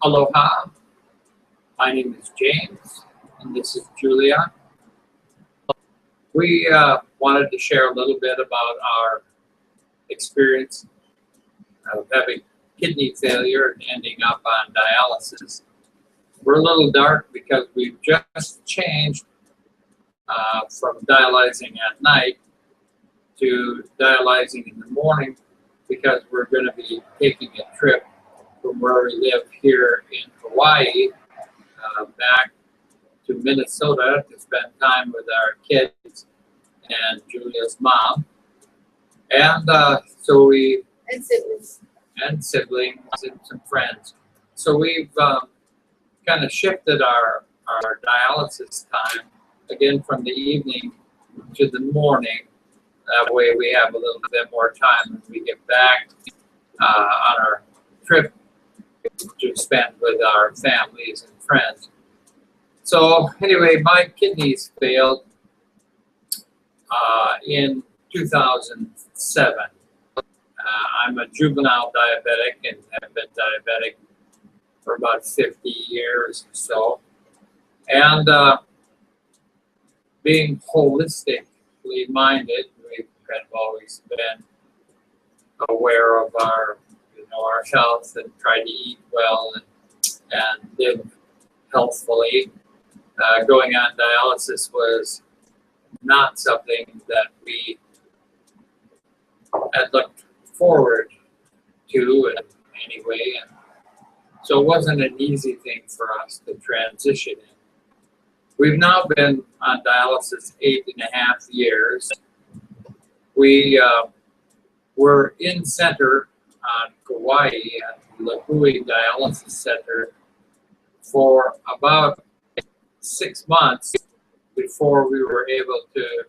Aloha, my name is James, and this is Julia. We wanted to share a little bit about our experience of having kidney failure and ending up on dialysis. We're a little dark because we've just changed from dialyzing at night to dialyzing in the morning because we're going to be taking a trip from where we live here in Hawaii back to Minnesota to spend time with our kids and Julia's mom. And siblings and some friends. So we've kind of shifted our dialysis time again from the evening to the morning. That way we have a little bit more time when we get back on our trip to spend with our families and friends. So anyway, my kidneys failed in 2007. I'm a juvenile diabetic and have been diabetic for about 50 years or so. And being holistically minded, we've kind of always been aware of our health and try to eat well and live healthfully. Going on dialysis was not something that we had looked forward to in any way, and so it wasn't an easy thing for us to transition in. We've now been on dialysis 8.5 years. We were in center on Kauai at Lahui Dialysis Center for about 6 months before we were able to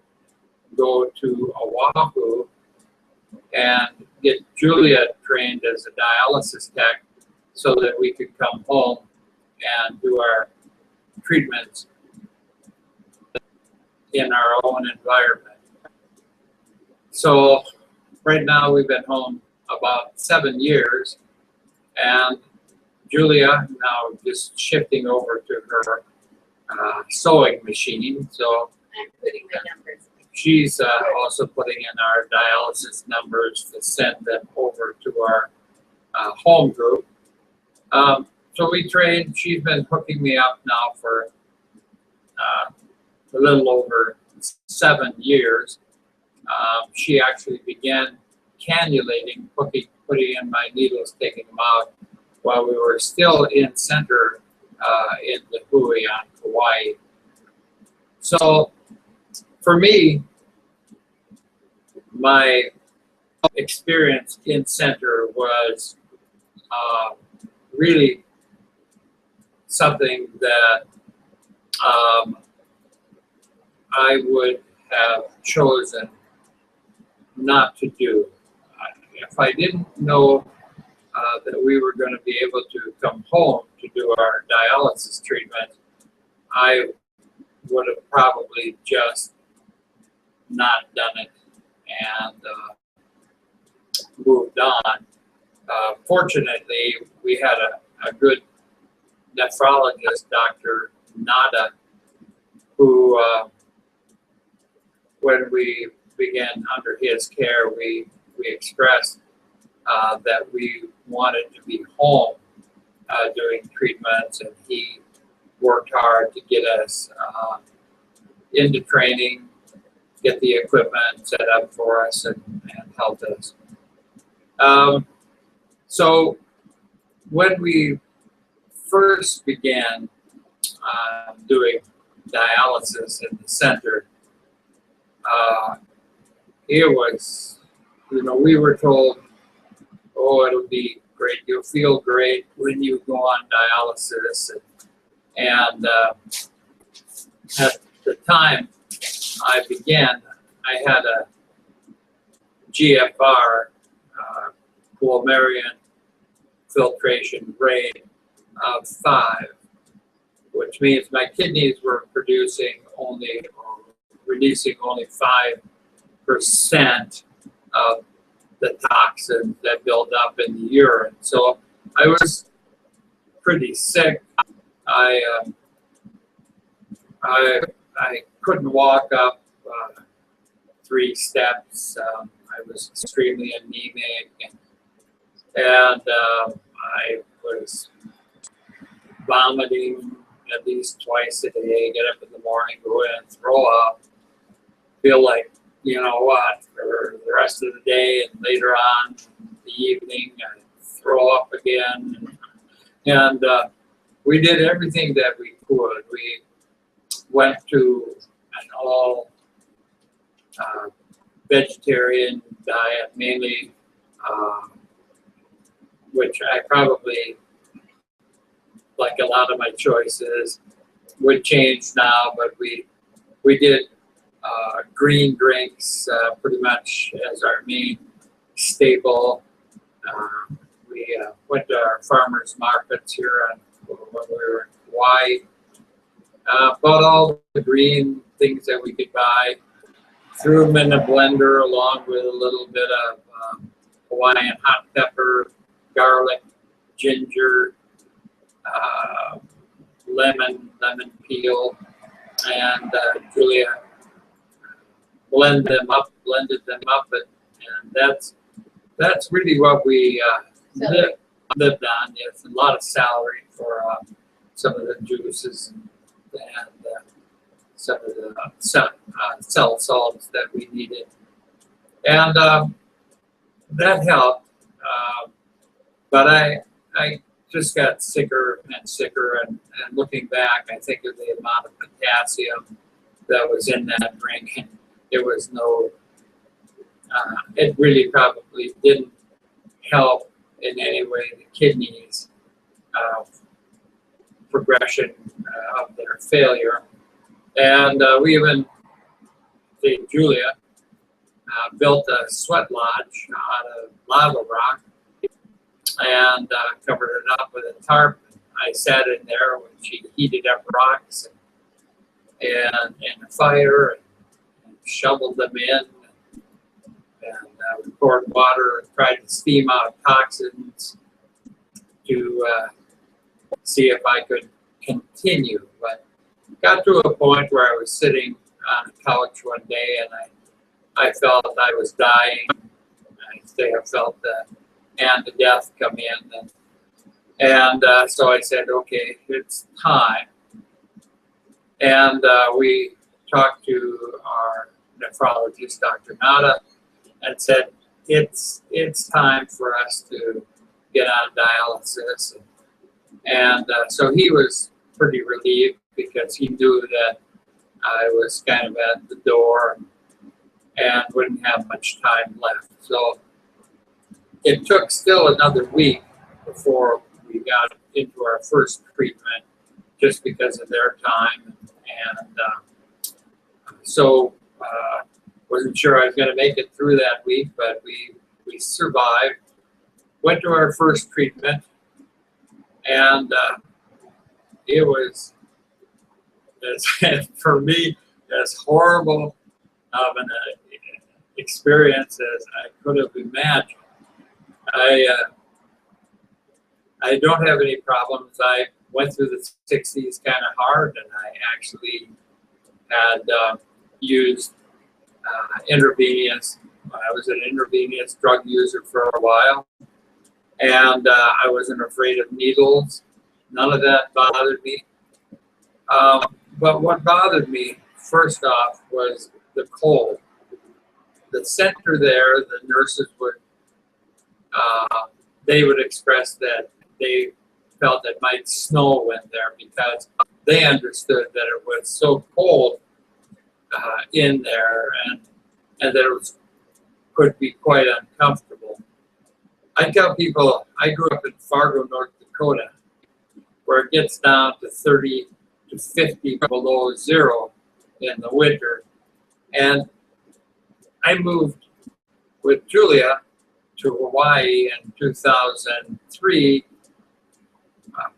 go to Oahu and get Julia trained as a dialysis tech so that we could come home and do our treatments in our own environment. So right now we've been home about 7 years, and Julia now just shifting over to her sewing machine. So I'm putting my numbers. She's also putting in our dialysis numbers to send them over to our home group. So we trained. She's been hooking me up now for a little over 7 years. She actually began cannulating, putting in my needles, taking them out while we were still in center in Lahui on Kauai. So for me, my experience in center was really something that I would have chosen not to do. If I didn't know that we were going to be able to come home to do our dialysis treatment, I would have probably just not done it and moved on. Fortunately, we had a good nephrologist, Dr. Nada, who, when we began under his care, we expressed that we wanted to be home doing treatments, and he worked hard to get us into training, get the equipment set up for us, and helped us. So when we first began doing dialysis in the center, it was, we were told, oh, it'll be great, you'll feel great when you go on dialysis. And at the time I began, I had a GFR, glomerular filtration rate of 5, which means my kidneys were producing only, or releasing only 5% of the toxins that build up in the urine. So I was pretty sick. I couldn't walk up 3 steps. I was extremely anemic, and I was vomiting at least twice a day. Get up in the morning, go in and throw up. Feel like, you know what, for the rest of the day and later on in the evening, I throw up again. And we did everything that we could. We went to an all vegetarian diet, mainly, which I probably, like a lot of my choices, would change now, but we did green drinks pretty much as our main staple. We went to our farmers markets here when we were in Hawaii. Bought all the green things that we could buy, threw them in a blender along with a little bit of Hawaiian hot pepper, garlic, ginger, lemon peel, and Julia blended them up, and that's really what we lived on. Yes, a lot of celery for some of the juices and some of the cell salts that we needed, and that helped. But I just got sicker and sicker, and looking back, I think of the amount of potassium that was in that drink, and it was no, it really probably didn't help in any way the kidneys' progression of their failure. And we even, Julia, built a sweat lodge out of lava rock and covered it up with a tarp. I sat in there when she heated up rocks and a fire and shoveled them in, and we poured water and tried to steam out toxins to see if I could continue. But got to a point where I was sitting on a couch one day, and I felt I was dying. I think I felt the hand of death come in, and so I said, okay, it's time. And we talked to our nephrologist, Dr. Nada, and said, it's time for us to get on dialysis. And so he was pretty relieved, because he knew that I was kind of at the door and wouldn't have much time left. So it took still another week before we got into our first treatment, just because of their time. And so wasn't sure I was going to make it through that week, but we survived. Went to our first treatment, and it was, for me, as horrible of an experience as I could have imagined. I don't have any problems. I went through the 60s kind of hard, and I actually had used intravenous. I was an intravenous drug user for a while, and I wasn't afraid of needles. None of that bothered me. But what bothered me, first off, was the cold. The center there, the nurses would, they would express that they felt it might snow in there, because they understood that it was so cold in there, and that it could be quite uncomfortable. I tell people, I grew up in Fargo, North Dakota, where it gets down to 30 to 50 below zero in the winter. And I moved with Julia to Hawaii in 2003.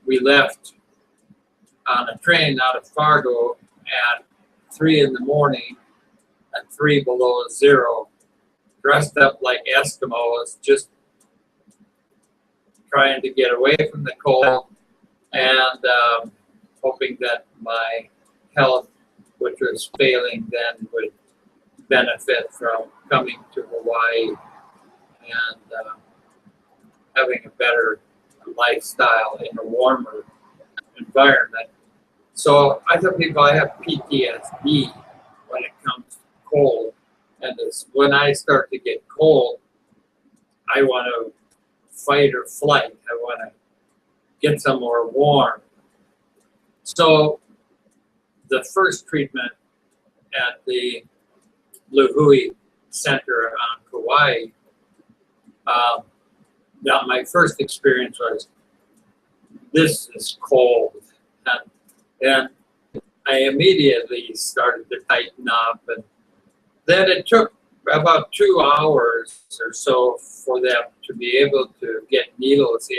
We left on a train out of Fargo at 3 in the morning at 3 below zero, dressed up like Eskimos, just trying to get away from the cold and hoping that my health, which was failing then, would benefit from coming to Hawaii and having a better lifestyle in a warmer environment. So I tell people I have PTSD when it comes to cold, and when I start to get cold, I want to fight or flight. I want to get somewhere warm. So the first treatment at the Lihue Center on Kauai, now my first experience was, this is cold. And I immediately started to tighten up. And then it took about 2 hours or so for them to be able to get needles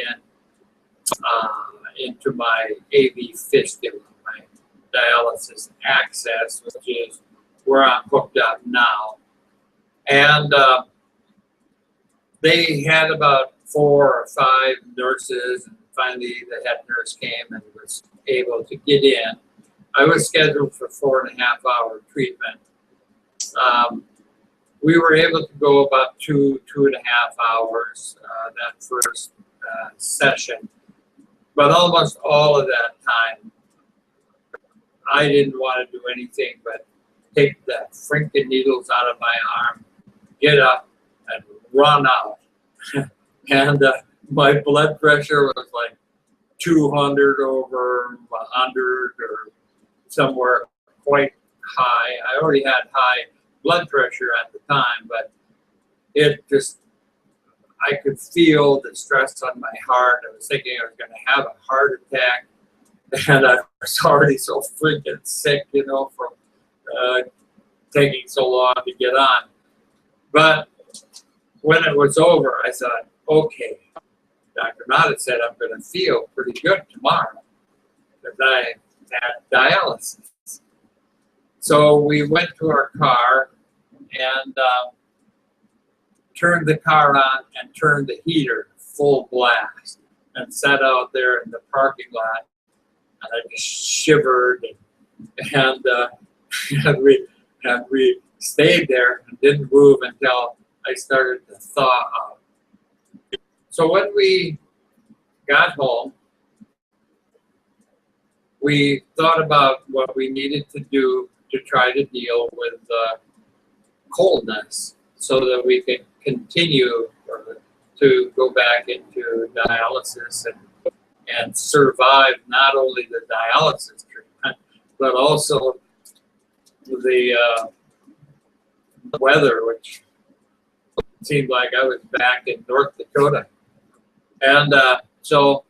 into my AV fistula, my dialysis access, which is where I'm hooked up now. And they had about 4 or 5 nurses, and finally the head nurse came and was able to get in. I was scheduled for 4.5-hour treatment. We were able to go about 2.5 hours that first session, but almost all of that time, I didn't want to do anything but take the freaking needles out of my arm, get up, and run out. And my blood pressure was like 200 over 100 or somewhere quite high. I already had high blood pressure at the time, but it just, I could feel the stress on my heart. I was thinking I was going to have a heart attack, and I was already so freaking sick, you know, from taking so long to get on. But when it was over, I thought, okay, Dr. Nada said I'm going to feel pretty good tomorrow because I had dialysis. So we went to our car and turned the car on and turned the heater full blast and sat out there in the parking lot, and I just shivered, and we stayed there and didn't move until I started to thaw out. So when we got home, we thought about what we needed to do to try to deal with the coldness so that we could continue to go back into dialysis and survive not only the dialysis treatment, but also the weather, which seemed like I was back in North Dakota. And so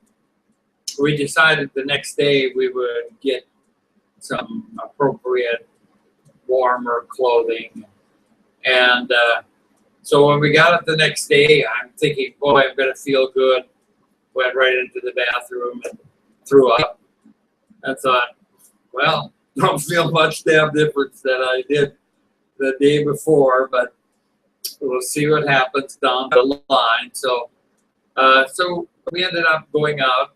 we decided the next day we would get some appropriate warmer clothing. And so when we got up the next day, I'm thinking, boy, I'm going to feel good. Went right into the bathroom and threw up. I thought, well, don't feel much damn difference than I did the day before, but we'll see what happens down the line. So we ended up going out,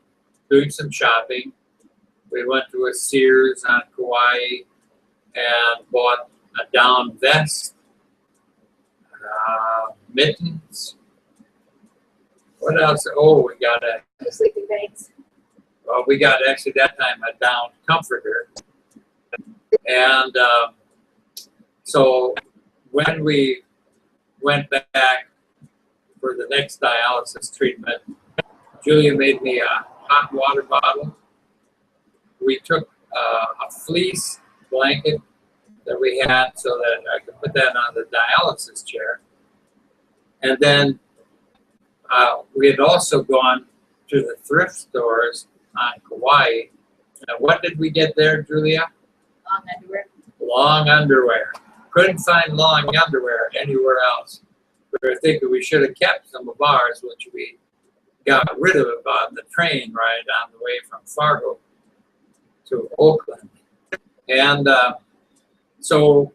doing some shopping. We went to a Sears on Kauai and bought a down vest, mittens. What else? Oh, we got sleeping bags. Well, we got actually that time a down comforter. And so when we went back for the next dialysis treatment, Julia made me a hot water bottle. We took a fleece blanket that we had so that I could put that on the dialysis chair. And then we had also gone to the thrift stores on Kauai. And what did we get there, Julia? Long underwear. Long underwear. Couldn't find long underwear anywhere else. We were thinking we should have kept some of ours, which we got rid of on the train ride on the way from Fargo to Oakland. And so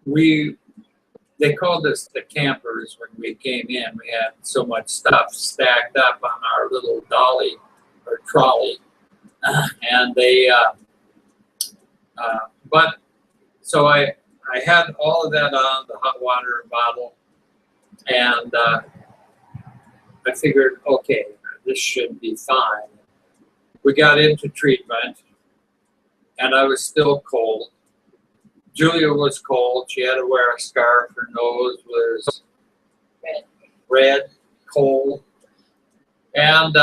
they called us the campers when we came in. We had so much stuff stacked up on our little dolly or trolley. and they, but so I had all of that on the hot water bottle, and I figured, okay, this should be fine. We got into treatment, and I was still cold. Julia was cold. She had to wear a scarf. Her nose was red, cold. And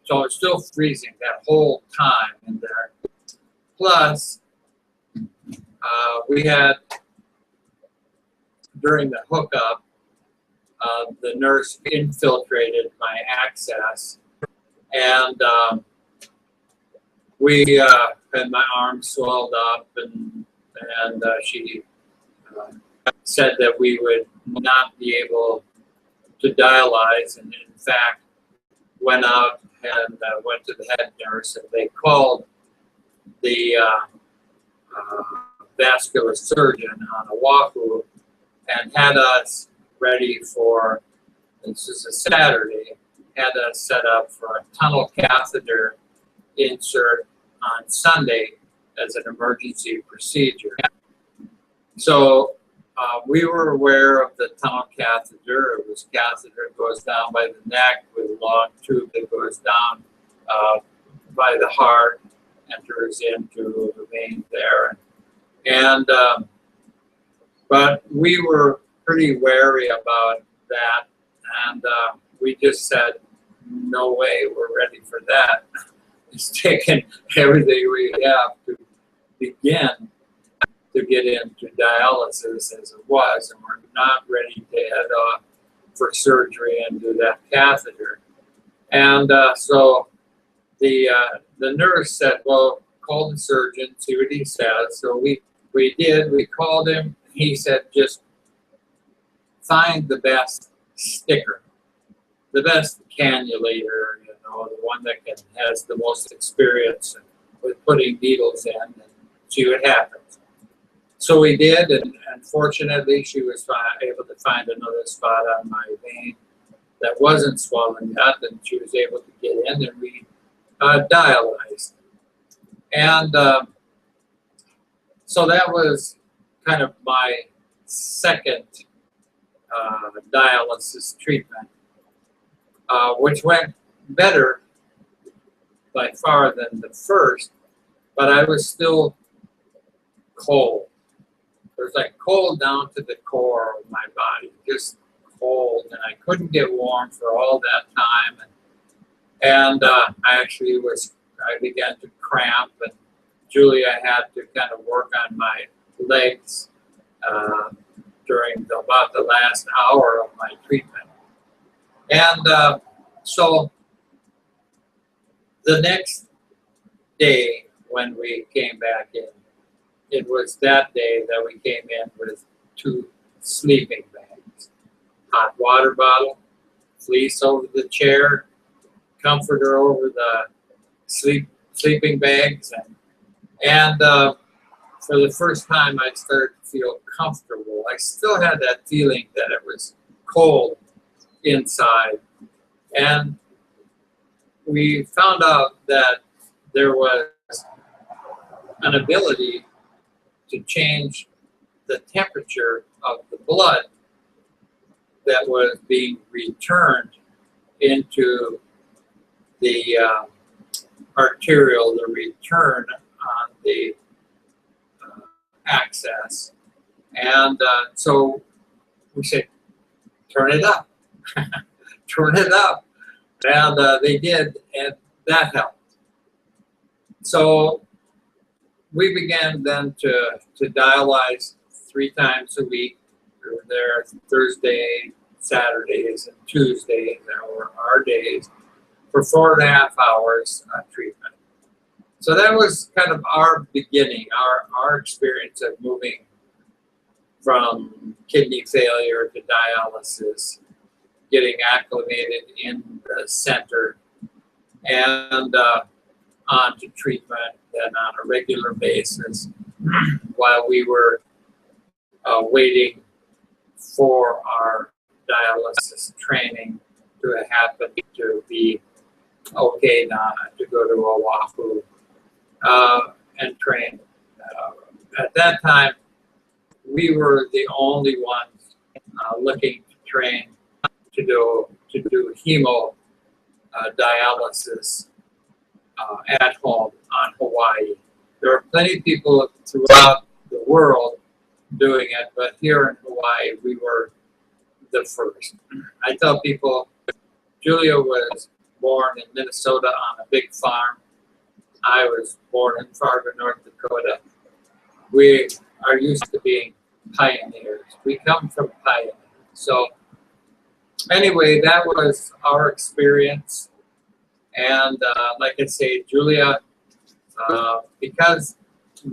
so I was still freezing that whole time in there. Plus, we had, during the hookup, the nurse infiltrated my access, and we had my arm swelled up, and she said that we would not be able to dialyze, and in fact went out and went to the head nurse, and they called the vascular surgeon on Oahu and had us ready for, this is a Saturday, had us set up for a tunnel catheter insert on Sunday as an emergency procedure. So we were aware of the tunnel catheter. It was catheter that goes down by the neck with a long tube that goes down by the heart, enters into the vein there. And but we were pretty wary about that, and we just said, no way, we're ready for that. It's taken everything we have to begin to get into dialysis as it was, and we're not ready to head off for surgery and do that catheter. And so the nurse said, well, call the surgeon, see what he says. So we did, we called him. He said, just find the best sticker, the best cannulator, you know, the one that has the most experience with putting needles in, and see what happens. So we did, and fortunately she was able to find another spot on my vein that wasn't swollen yet, and she was able to get in, and we dialyzed. And so that was kind of my second dialysis treatment, which went better by far than the first, but I was still cold. It was like cold down to the core of my body, just cold, and I couldn't get warm for all that time. And I began to cramp, and Julia had to kind of work on my legs during about the last hour of my treatment. And so the next day when we came back in, it was that day that we came in with 2 sleeping bags, hot water bottle, fleece over the chair, comforter over the sleeping bags, and for the first time I started to feel comfortable. I still had that feeling that it was cold inside, and we found out that there was an ability to change the temperature of the blood that was being returned into the arterial, the return on the access. And so we said, turn it up, turn it up. And they did, and that helped. So we began then to dialyze 3 times a week. We were there Thursday, Saturdays, and Tuesdays. That were our days for 4.5 hours of treatment. So that was kind of our beginning, our experience of moving from kidney failure to dialysis, getting acclimated in the center, and on to treatment then on a regular basis while we were waiting for our dialysis training to happen, to be okay now to go to Oahu and trained. At that time, we were the only ones looking to train to do hemo dialysis at home on Hawaii. There are plenty of people throughout the world doing it, but here in Hawaii, we were the first. I tell people, Julia was born in Minnesota on a big farm. I was born in Fargo, North Dakota. We are used to being pioneers. We come from pioneers. So anyway, that was our experience. And like I say, Julia, because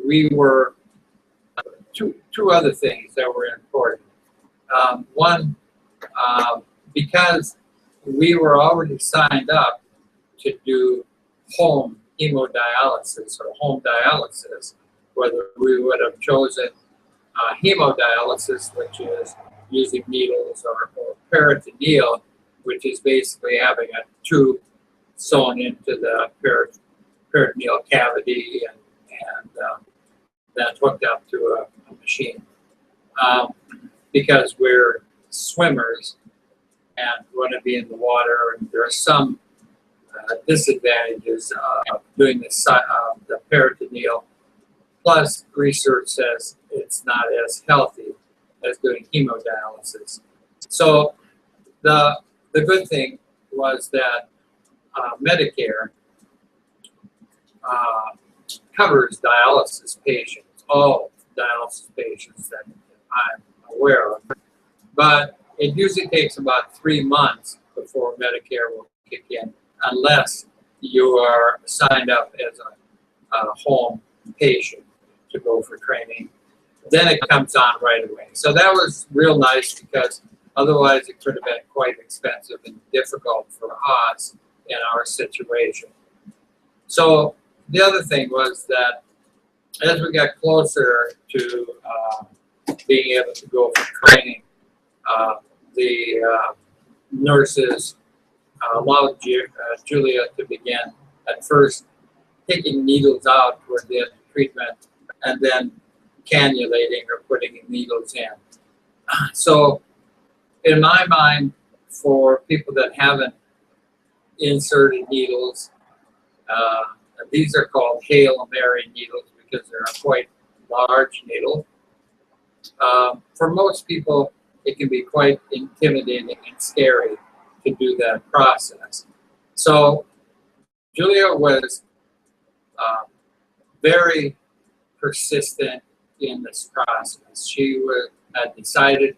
we were two other things that were important. One, because we were already signed up to do home hemodialysis or home dialysis, whether we would have chosen hemodialysis, which is using needles, or peritoneal, which is basically having a tube sewn into the peritoneal cavity and then hooked up to a machine. Because we're swimmers and want to be in the water, and there are some disadvantages of doing the peritoneal. Plus, research says it's not as healthy as doing hemodialysis. So the good thing was that Medicare covers dialysis patients, all dialysis patients that I'm aware of. But it usually takes about 3 months before Medicare will kick in, unless you are signed up as a home patient to go for training. Then it comes on right away. So that was real nice, because otherwise it could have been quite expensive and difficult for us in our situation. So the other thing was that as we got closer to being able to go for training, the nurses allowed Julia to begin at first taking needles out toward the end of treatment, and then cannulating or putting needles in. So in my mind, for people that haven't inserted needles, these are called Hail Mary needles because they're a quite large needle. For most people, it can be quite intimidating and scary to do that process. So Julia was very persistent in this process. She had decided,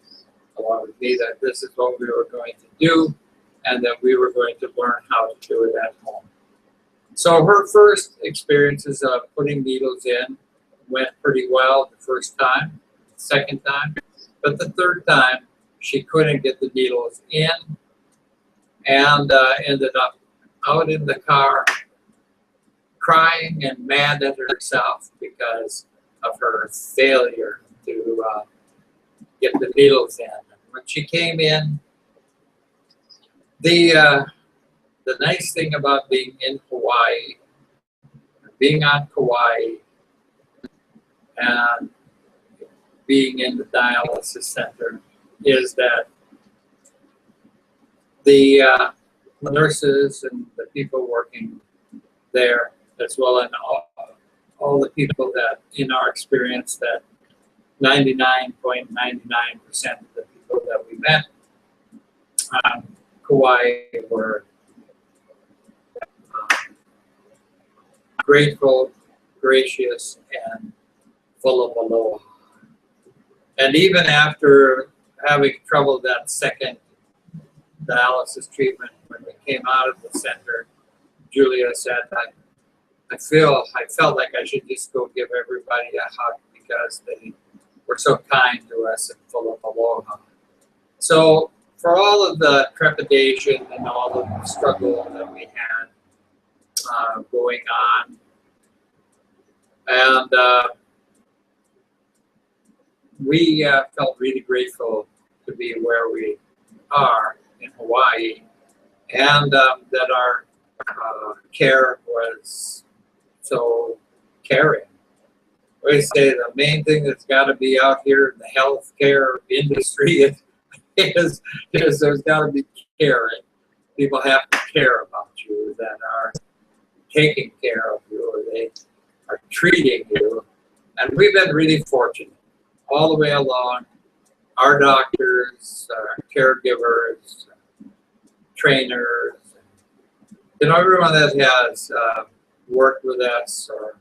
along with me, that this is what we were going to do, and that we were going to learn how to do it at home. So her first experiences of putting needles in went pretty well the first time, second time, but the third time she couldn't get the needles in, and ended up out in the car crying and mad at herself because of her failure to get the needles in. When she came in, the nice thing about being in Hawaii, being on Kauai, and being in the dialysis center is that the nurses and the people working there, as well as all the people that, in our experience, that 99.99% of the people that we met on Kauai were grateful, gracious, and full of aloha. And even after having trouble that second dialysis treatment, when we came out of the center, Julia said, I felt like I should just go give everybody a hug because they were so kind to us and full of aloha. So for all of the trepidation and all of the struggle that we had going on, and we felt really grateful to be where we are in Hawaii, and that our care was so caring. We say the main thing that's got to be out here in the healthcare industry is there's got to be caring. People have to care about you, that are taking care of you, or they are treating you. And we've been really fortunate all the way along. Our doctors, our caregivers, trainers, everyone that has worked with us or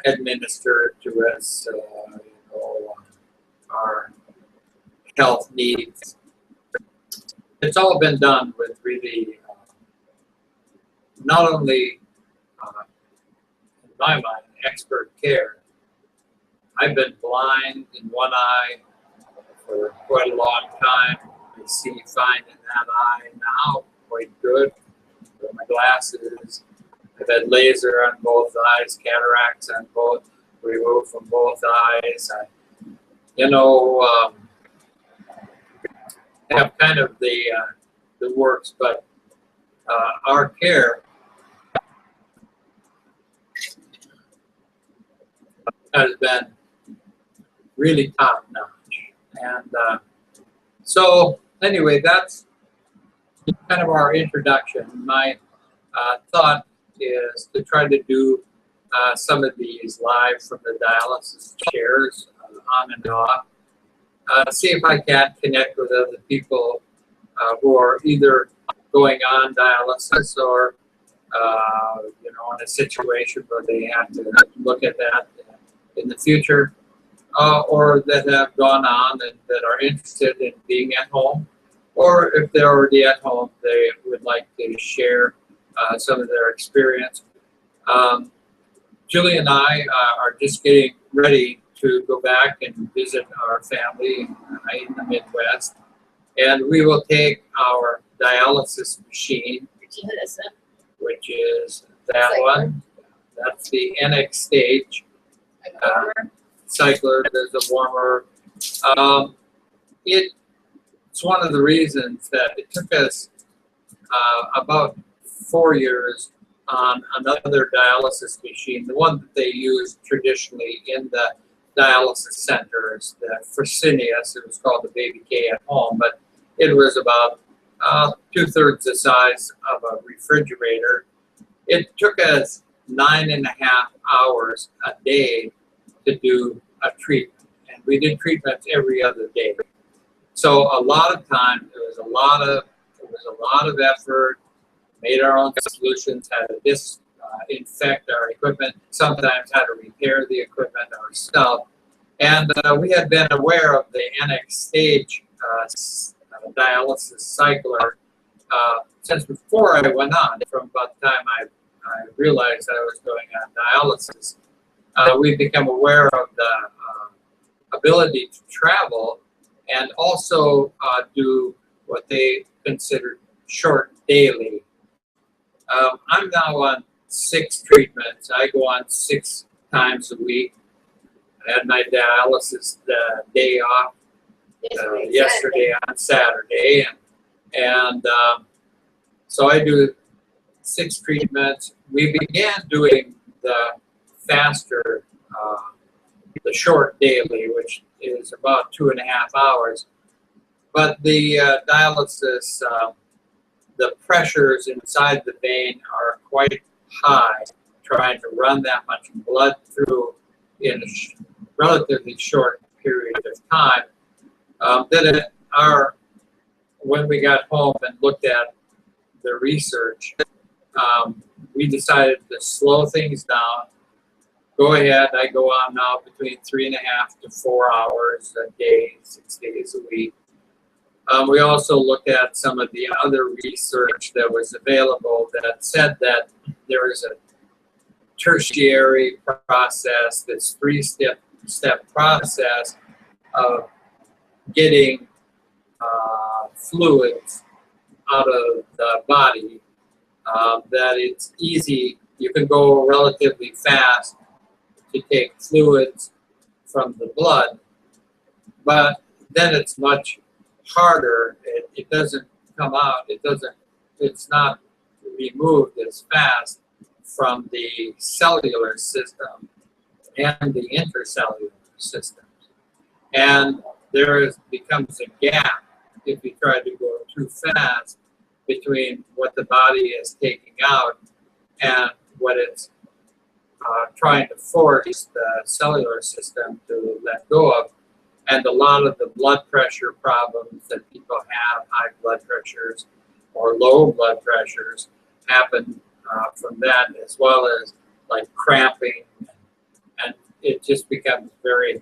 administered to us, our health needs. It's all been done with really, not only, in my mind, expert care. I've been blind in one eye for quite a long time. I see fine in that eye now, quite good. With my glasses. I've had laser on both eyes, cataracts on both, removed from both eyes. I, have kind of the works, but our care has been really top notch. And so anyway, that's kind of our introduction. My thought is to try to do some of these live from the dialysis chairs, on and off. See if I can connect with other people who are either going on dialysis or in a situation where they have to look at that in the future, or that have gone on and that are interested in being at home, or if they're already at home, they would like to share some of their experience. Julie and I are just getting ready to go back and visit our family in the Midwest, and we will take our dialysis machine, which is that one. That's the NX stage. Cycler, there's a warmer. It's one of the reasons that it took us about 4 years on another dialysis machine, the one that they use traditionally in the dialysis centers, the Fresenius. It was called the Baby K at home, but it was about 2/3 the size of a refrigerator. It took us 9.5 hours a day to do a treatment, and we did treatments every other day. So a lot of time, it was a lot of effort. Made our own solutions, had to disinfect our equipment, sometimes had to repair the equipment ourselves. And we had been aware of the NX stage dialysis cycler since before I went on. From about the time I realized I was going on dialysis, we became aware of the ability to travel and also do what they considered short daily. I'm now on 6 treatments. I go on 6 times a week. I had my dialysis day off yesterday on Saturday, and so I do 6 treatments. We began doing the faster, the short daily, which is about 2.5 hours. But the dialysis, the pressures inside the vein are quite high, trying to run that much blood through in a relatively short period of time. When we got home and looked at the research, we decided to slow things down. Go ahead, I go on now between 3.5 to 4 hours a day, 6 days a week. We also looked at some of the other research that was available that said that there is a tertiary process, this 3-step process of getting fluids out of the body, that it's easy, you can go relatively fast to take fluids from the blood, but then it's much harder. It doesn't come out, it's not removed as fast from the cellular system and the intercellular systems. And becomes a gap if you try to go too fast between what the body is taking out and what it's trying to force the cellular system to let go of. And a lot of the blood pressure problems that people have, high blood pressures or low blood pressures, happen from that, as well as like cramping, and it just becomes very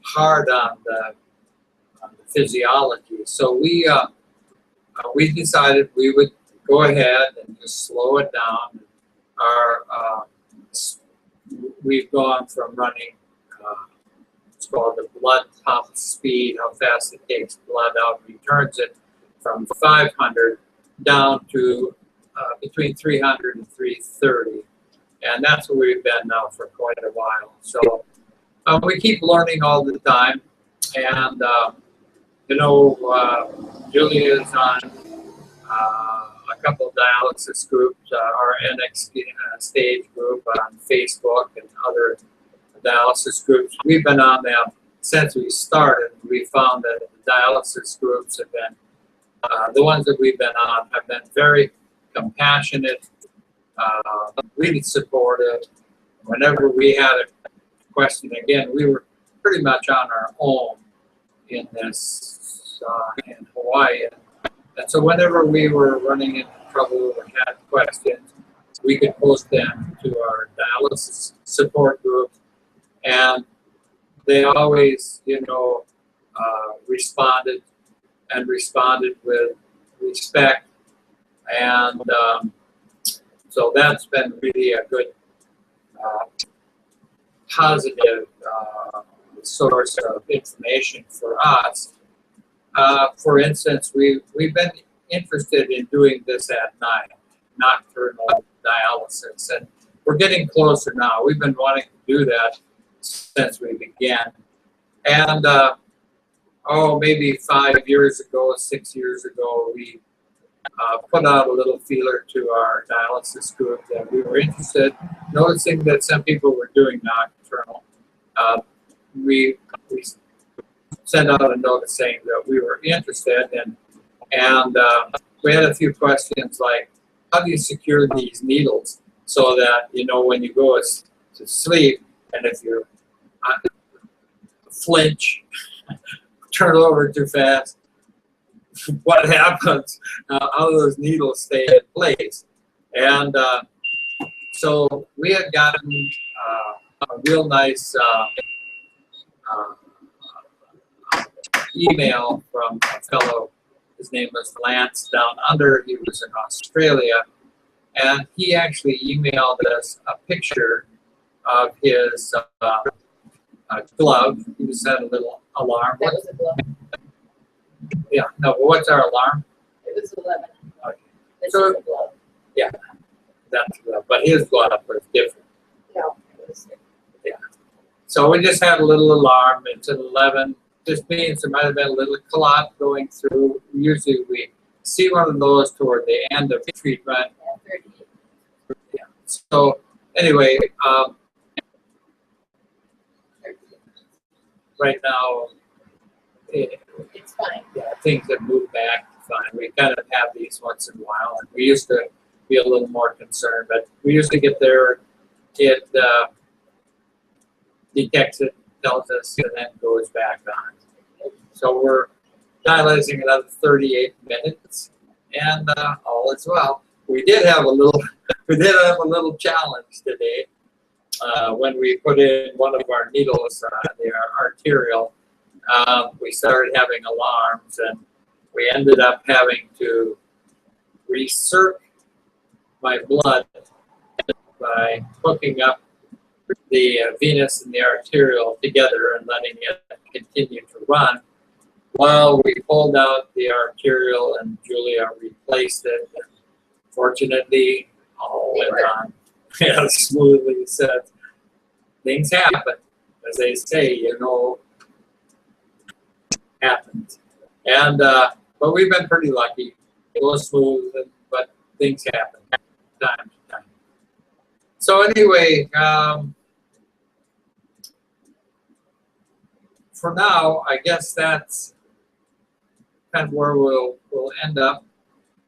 hard on the physiology. So we decided we would go ahead and just slow it down. We've gone from running, it's called the blood pump speed, how fast it takes blood out and returns it, from 500 down to between 300 and 330. And that's where we've been now for quite a while. So we keep learning all the time. And, Julia is on a couple of dialysis groups, our NX stage group on Facebook and other dialysis groups. We've been on them since we started. We found that the dialysis groups have been, the ones that we've been on have been very compassionate, really supportive. Whenever we had a question, again, we were pretty much on our own in this, in Hawaii. And so whenever we were running into trouble or had questions, we could post them to our dialysis support group. And they always, responded with respect. And so that's been really a good, positive source of information for us. For instance, we've been interested in doing this at night, nocturnal dialysis, and we're getting closer now. We've been wanting to do that since we began. And maybe 5 years ago, 6 years ago, we put out a little feeler to our dialysis group that we were interested, noticing that some people were doing nocturnal. We sent out a notice saying that we were interested, and we had a few questions like, how do you secure these needles so that, when you go to sleep, and if you flinch, turn over too fast, what happens? How do those needles stay in place? And so we had gotten a real nice email from a fellow, his name was Lance down under, he was in Australia, and he actually emailed us a picture of his glove. He just had a little alarm. That was a glove. Yeah, no, but what's our alarm? It was 11. Okay. This So- is a glove. Yeah, that's the glove, but his glove was different. No, it was different. So we just had a little alarm. It's at 11. Just means there might have been a little clot going through. Usually we see one of those toward the end of treatment. Yeah, 38. Yeah. So anyway, 38. right now, It's fine. things have moved back fine. We kind of have these once in a while, and we used to be a little more concerned, but we usually get there, it detects it, tells us, and then goes back on. So we're dialyzing another 38 minutes, and all is well. We did have a little challenge today when we put in one of our needles, the arterial. We started having alarms, and we ended up having to recirc my blood by hooking up the venous and the arterial together and letting it continue to run while we pulled out the arterial and Julia replaced it. And fortunately, all went on smoothly. Said things happen, as they say, happens. And but we've been pretty lucky. It was smooth, but things happen time to time. So anyway, for now, I guess that's kind of where we'll end up.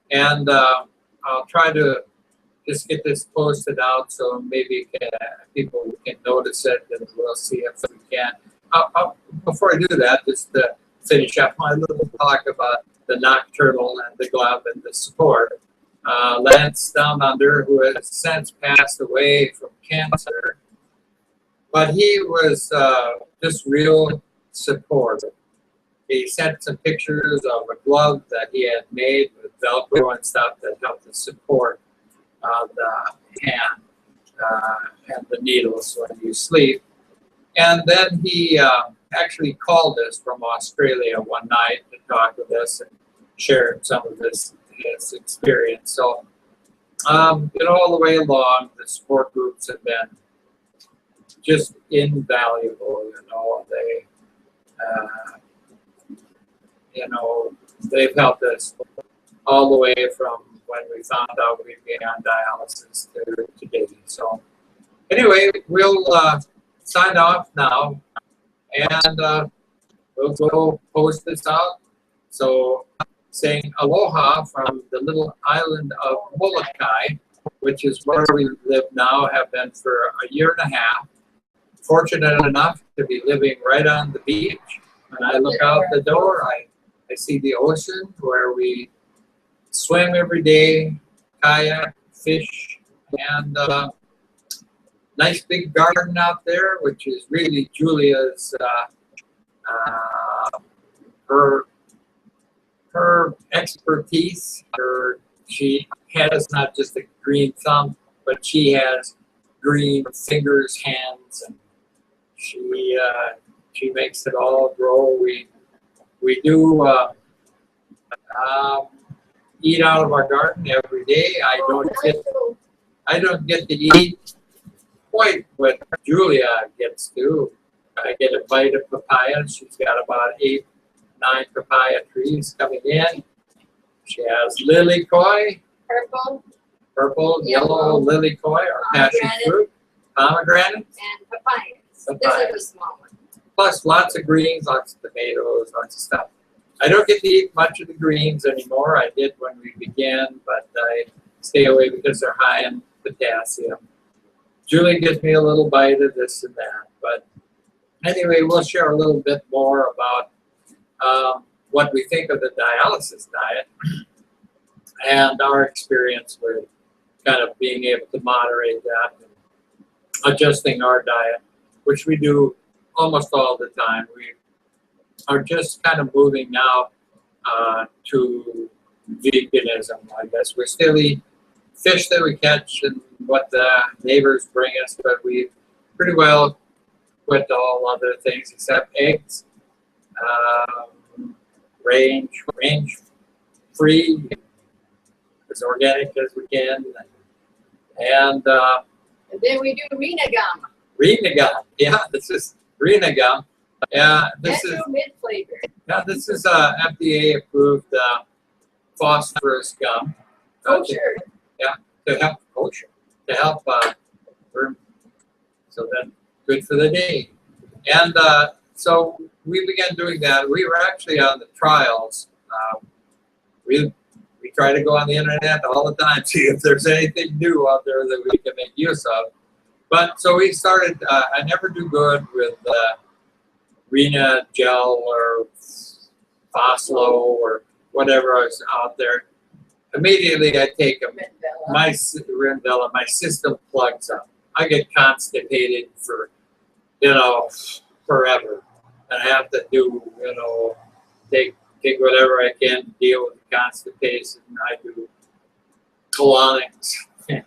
And I'll try to just get this posted out so maybe people can notice it, and we'll see if we can. Before I do that, just to finish up my little talk about the nocturnal and the glove and the support. Lance down under, who has since passed away from cancer, but he was just real supportive. He sent some pictures of a glove that he had made with Velcro and stuff that helped to support the hand and the needles when you sleep. And then he actually called us from Australia one night to talk with us and share some of his experience. So, all the way along, the support groups have been just invaluable. They've helped us all the way from when we found out we'd be on dialysis to today. So, anyway, we'll sign off now, and we'll go post this out. So, saying aloha from the little island of Molokai, which is where we live now, have been for a year and a half. Fortunate enough to be living right on the beach. When I look out the door, I see the ocean where we swim every day, kayak, fish, and nice big garden out there, which is really Julia's, her expertise. She has not just a green thumb, but she has green fingers, hands, and she makes it all grow. We do eat out of our garden every day. I don't get to eat quite what Julia gets to. I get a bite of papaya. She's got about 8, 9 papaya trees coming in. She has lily koi, purple, yellow lily koi, or passion fruit, pomegranate, and papayas. Papaya. This is a small one. Plus lots of greens, lots of tomatoes, lots of stuff. I don't get to eat much of the greens anymore. I did when we began, but I stay away because they're high in potassium. Julie gives me a little bite of this and that. But anyway, we'll share a little bit more about what we think of the dialysis diet and our experience with kind of being able to moderate that and adjusting our diet, which we do almost all the time. We are just kind of moving now to veganism, I guess. We still eat fish that we catch and what the neighbors bring us, but we pretty well quit all other things except eggs, range free, as organic as we can, and then we do renegum. Renegum, yeah, this is renegum. Yeah, this is mid-flavor. Yeah, this is FDA approved phosphorus gum. Kosher. To help kosher, to help so then good for the day. And so we began doing that. We were actually on the trials. We try to go on the internet all the time, see if there's anything new out there that we can make use of. But so we started, I never do good with Rena gel or Foslo or whatever is out there. Immediately I take them, my Rindella, my system plugs up. I get constipated for, forever. And I have to do, take whatever I can to deal with the constipation. I do colonics and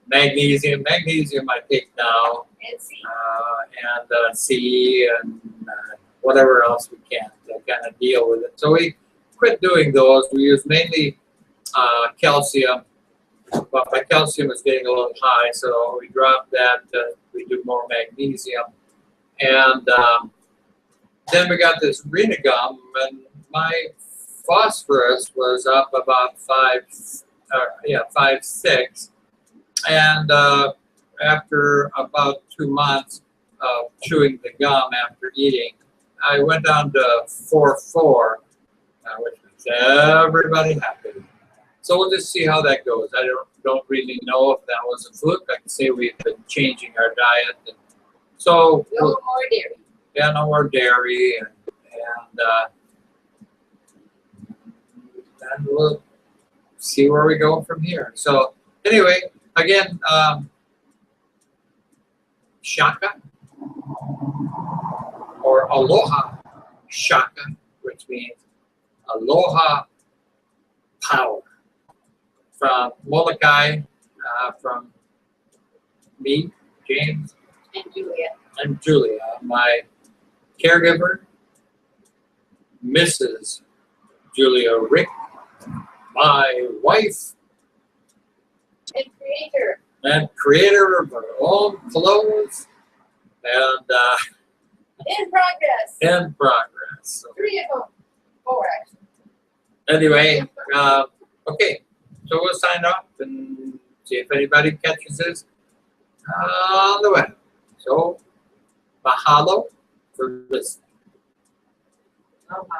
Magnesium I take now, and C and whatever else we can to kind of deal with it. So we quit doing those. We use mainly calcium, but my calcium is getting a little high, so we dropped that. We do more magnesium, and then we got this renegum, and my phosphorus was up about 5.6, and after about 2 months of chewing the gum after eating, I went down to 4.4, which makes everybody happy. So we'll just see how that goes. I don't really know if that was a fluke. I can say we've been changing our diet. And so No more dairy. yeah, no more dairy, and we'll see where we go from here. So anyway, again, Shaka or Aloha Shaka, which means Aloha Power, from Molokai, from me, James, And Julia. and Julia, my caregiver, Mrs. Julia Rick, my wife, And creator. and creator of her own clothes, and In progress. in progress. So 3 of them. 4 actually. anyway, okay, so we'll sign up and see if anybody catches this on the web. So, mahalo for listening. Oh, my.